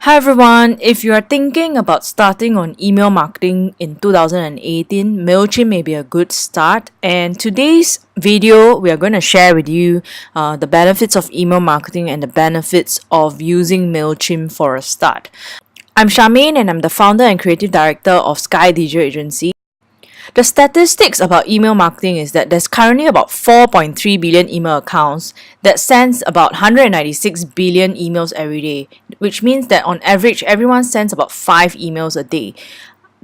Hi everyone, if you are thinking about starting on email marketing in 2018, MailChimp may be a good start. And today's video, we are going to share with you the benefits of email marketing and the benefits of using MailChimp for a start. I'm Charmaine and I'm the founder and creative director of Sky Digital Agency. The statistics about email marketing is that there's currently about 4.3 billion email accounts that sends about 196 billion emails every day, which means that on average, everyone sends about 5 emails a day.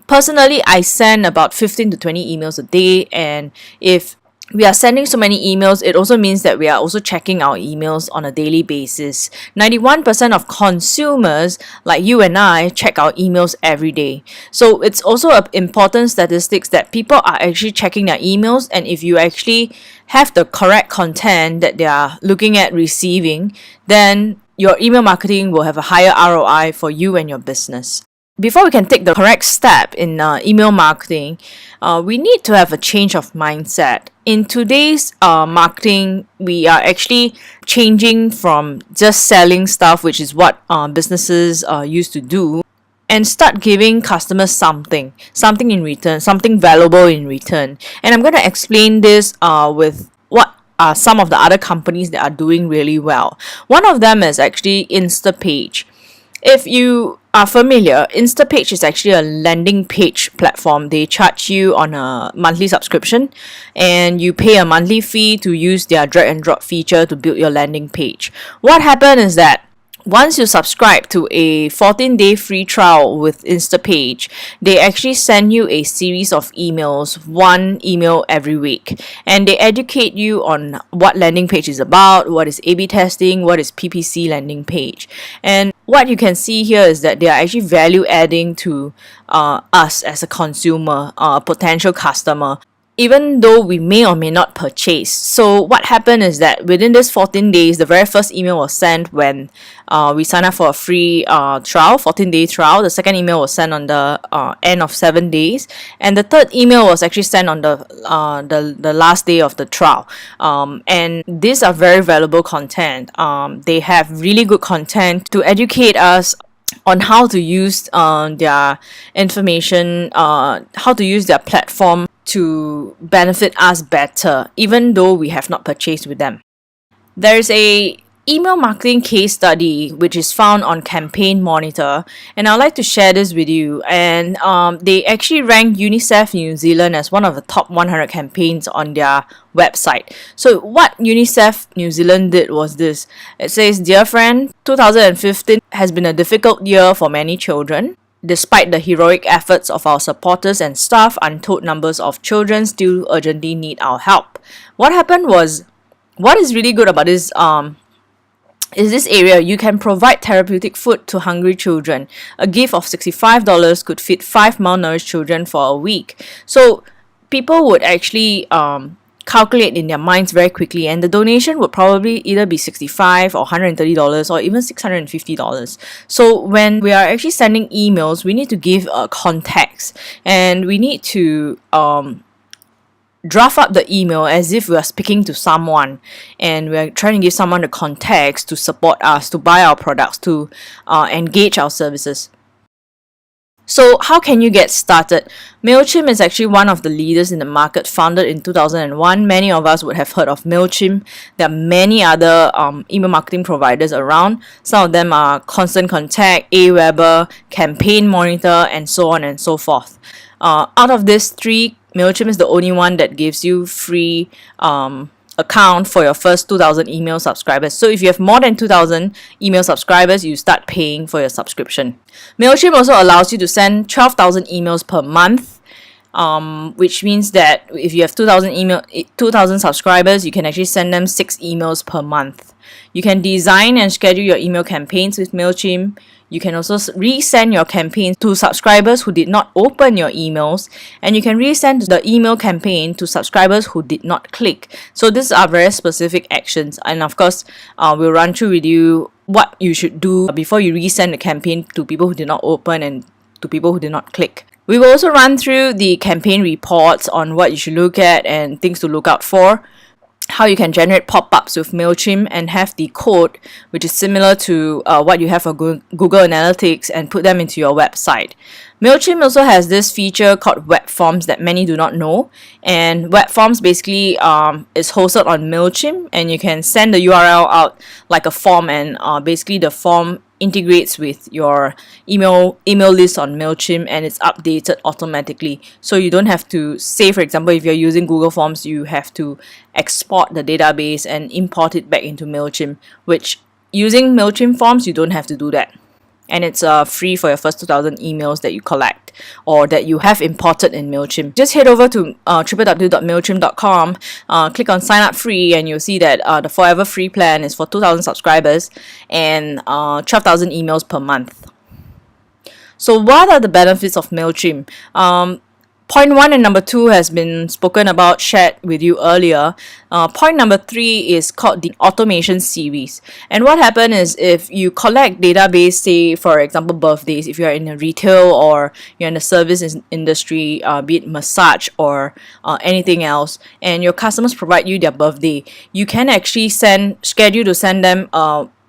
Personally, I send about 15 to 20 emails a day, and if we are sending so many emails, it also means that we are also checking our emails on a daily basis. 91% of consumers like you and I check our emails every day. So it's also an important statistics that people are actually checking their emails, and if you actually have the correct content that they are looking at receiving, then your email marketing will have a higher ROI for you and your business. Before we can take the correct step in email marketing, we need to have a change of mindset. In today's marketing, we are actually changing from just selling stuff, which is what businesses used to do, and start giving customers something in return, something valuable in return. And I'm going to explain this with what are some of the other companies that are doing really well. One of them is actually Instapage. If you are familiar, Instapage is actually a landing page platform. They charge you on a monthly subscription and you pay a monthly fee to use their drag and drop feature to build your landing page. What happened is that once you subscribe to a 14-day free trial with Instapage, they actually send you a series of emails, one email every week. And they educate you on what landing page is about, what is A/B testing, what is PPC landing page. And what you can see here is that they are actually value adding to us as a consumer, a potential customer, even though we may or may not purchase. So what happened is that within this 14 days, the very first email was sent when we signed up for a free trial, 14-day trial. The second email was sent on the end of 7 days. And the third email was actually sent on the last day of the trial. And these are very valuable content. They have really good content to educate us on how to use their information, how to use their platform to benefit us better, even though we have not purchased with them. There's a email marketing case study which is found on Campaign Monitor, and I'd like to share this with you. And they actually ranked UNICEF New Zealand as one of the top 100 campaigns on their website. So what UNICEF New Zealand did was this. It says, "Dear friend, 2015 has been a difficult year for many children. Despite the heroic efforts of our supporters and staff, untold numbers of children still urgently need our help." What happened was, what is really good about this is this area, you can provide therapeutic food to hungry children. A gift of $65 could feed 5 malnourished children for a week. So people would actually calculate in their minds very quickly, and the donation would probably either be $65 or $130 or even $650. So when we are actually sending emails, we need to give a context, and we need to draft up the email as if we are speaking to someone, and we are trying to give someone the context to support us, to buy our products, to engage our services. So how can you get started? MailChimp is actually one of the leaders in the market, founded in 2001. Many of us would have heard of MailChimp. There are many other email marketing providers around. Some of them are Constant Contact, Aweber, Campaign Monitor, and so on and so forth. Out of these three, MailChimp is the only one that gives you free account for your first 2,000 email subscribers. So if you have more than 2,000 email subscribers, you start paying for your subscription. MailChimp also allows you to send 12,000 emails per month, which means that if you have 2,000 subscribers, you can actually send them 6 emails per month. You can design and schedule your email campaigns with MailChimp. You can also resend your campaigns to subscribers who did not open your emails, and you can resend the email campaign to subscribers who did not click. So these are very specific actions, and of course, we'll run through with you what you should do before you resend the campaign to people who did not open and to people who did not click. We will also run through the campaign reports on what you should look at and things to look out for. how you can generate pop-ups with MailChimp and have the code, which is similar to what you have for Google Analytics, and put them into your website. MailChimp also has this feature called Web Forms that many do not know, and Web Forms basically is hosted on MailChimp, and you can send the URL out like a form, and basically the form integrates with your email list on MailChimp, and it's updated automatically. So you don't have to, say for example, if you're using Google Forms, you have to export the database and import it back into MailChimp, which using MailChimp Forms, you don't have to do that. And it's free for your first 2,000 emails that you collect or that you have imported in MailChimp. Just head over to www.mailchimp.com, click on sign up free, and you'll see that the forever free plan is for 2,000 subscribers and 12,000 emails per month. So what are the benefits of MailChimp? Point 1 and number 2 has been spoken about, shared with you earlier. Point number 3 is called the automation series. And what happens is, if you collect database, say for example birthdays, if you're in a retail or you're in the service industry, be it massage or anything else, and your customers provide you their birthday, you can actually schedule to send them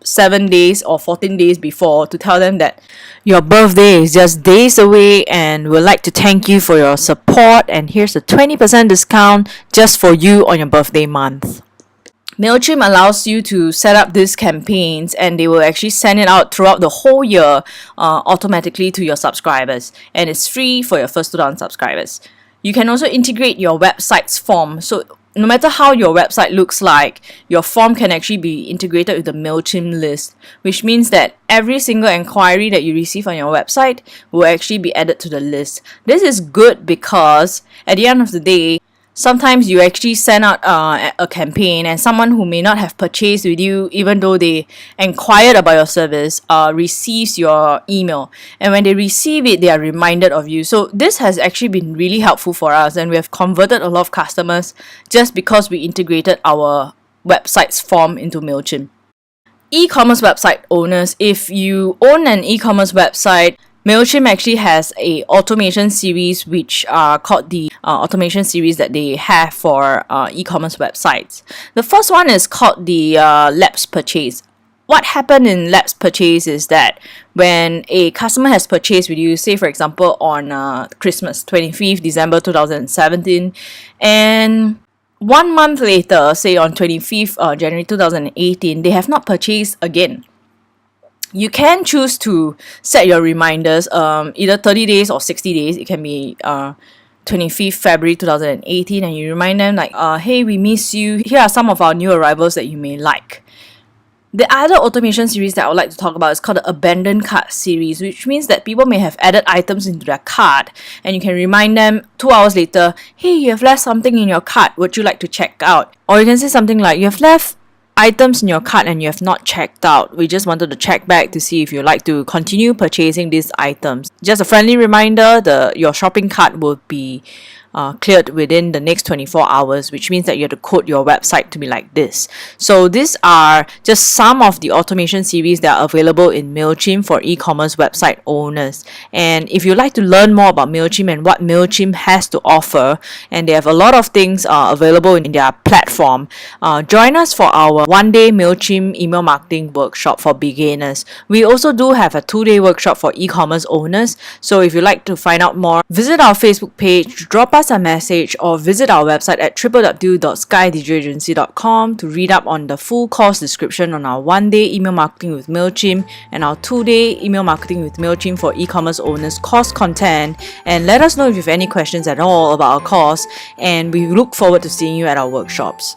7 days or 14 days before to tell them that your birthday is just days away and we'd like to thank you for your support, and here's a 20% discount just for you on your birthday month. MailChimp allows you to set up these campaigns, and they will actually send it out throughout the whole year automatically to your subscribers, and it's free for your first 2,000 subscribers. You can also integrate your website's form. So no matter how your website looks like, your form can actually be integrated with the MailChimp list, which means that every single inquiry that you receive on your website will actually be added to the list. This is good because at the end of the day, sometimes you actually send out a campaign, and someone who may not have purchased with you, even though they inquired about your service, receives your email. And when they receive it, they are reminded of you. So this has actually been really helpful for us, and we have converted a lot of customers just because we integrated our website's form into MailChimp. E-commerce website owners, if you own an e-commerce website, MailChimp actually has a automation series, which are called the automation series that they have for e-commerce websites. The first one is called the lapse purchase. What happened in lapse purchase is that when a customer has purchased with you, say for example on Christmas, 25th December 2017, and 1 month later, say on 25th January 2018, they have not purchased again. You can choose to set your reminders, either 30 days or 60 days. It can be 25th February 2018, and you remind them like, hey, we miss you. Here are some of our new arrivals that you may like. The other automation series that I would like to talk about is called the abandoned cart series, which means that people may have added items into their cart, and you can remind them 2 hours later, hey, you have left something in your cart, would you like to check out? Or you can say something like, you have left items in your cart and you have not checked out. We just wanted to check back to see if you'd like to continue purchasing these items. Just a friendly reminder, your shopping cart will be cleared within the next 24 hours, which means that you have to code your website to be like this. So these are just some of the automation series that are available in MailChimp for e-commerce website owners. And if you'd like to learn more about MailChimp and what MailChimp has to offer, and they have a lot of things available in their platform, join us for our 1-day MailChimp email marketing workshop for beginners. We also do have a 2-day workshop for e-commerce owners. So if you'd like to find out more, visit our Facebook page, drop us a message, or visit our website at www.skydijitalagency.com to read up on the full course description on our 1-day email marketing with MailChimp and our 2-day email marketing with MailChimp for e-commerce owners course content, and let us know if you have any questions at all about our course, and we look forward to seeing you at our workshops.